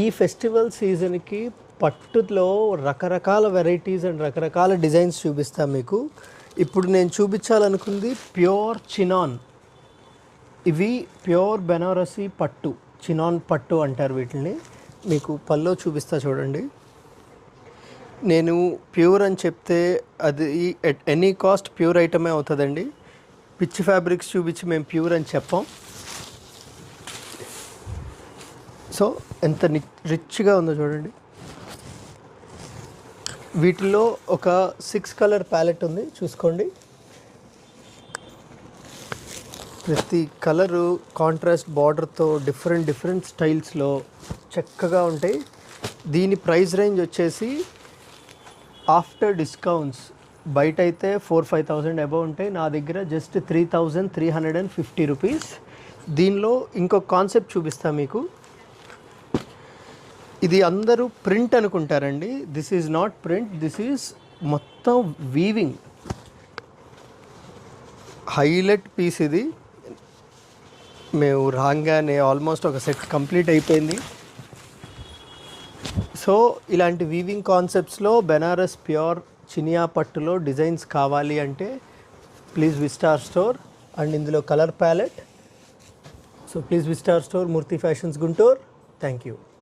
ఈ ఫెస్టివల్ సీజన్కి పట్టులో రకరకాల వెరైటీస్ అండ్ రకరకాల డిజైన్స్ చూపిస్తాను మీకు. ఇప్పుడు నేను చూపించాలనుకుంది ప్యూర్ చినాన్. ఇవి ప్యూర్ బెనారసీ పట్టు, చినాన్ పట్టు అంటారు వీటిని. మీకు పల్లో చూపిస్తా చూడండి. నేను ప్యూర్ అని చెప్తే అది ఎట్ ఎనీ కాస్ట్ ప్యూర్ ఐటమే అవుతుందండి. పిచ్చి ఫ్యాబ్రిక్స్ చూపించి మేము ప్యూర్ అని చెప్పాం. సో ఎంత రిచ్గా ఉందో చూడండి. వీటిలో ఒక 6 కలర్ ప్యాలెట్ ఉంది, చూసుకోండి. ప్రతి కలరు కాంట్రాస్ట్ బార్డర్తో డిఫరెంట్ స్టైల్స్లో చక్కగా ఉంటాయి. దీని ప్రైస్ రేంజ్ వచ్చేసి ఆఫ్టర్ డిస్కౌంట్స్ బయట అయితే 4,000-5,000 అబవ్ ఉంటాయి. నా దగ్గర జస్ట్ 3,350 రూపీస్. దీనిలో ఇంకొక కాన్సెప్ట్ చూపిస్తాను మీకు. ఇది అందరూ ప్రింట్ అనుకుంటారండి. This is not print, this is మొత్తం వీవింగ్ హైలైట్ పీస్. ఇది మేము రాగానే ఆల్మోస్ట్ ఒక సెట్ కంప్లీట్ అయిపోయింది. సో ఇలాంటి వీవింగ్ కాన్సెప్ట్స్లో బెనారస్ ప్యూర్ చినియా పట్టులో డిజైన్స్ కావాలి అంటే please visit our store. And ఇందులో colour palette. So please visit our store, Murthy Fashions Guntur. Thank you.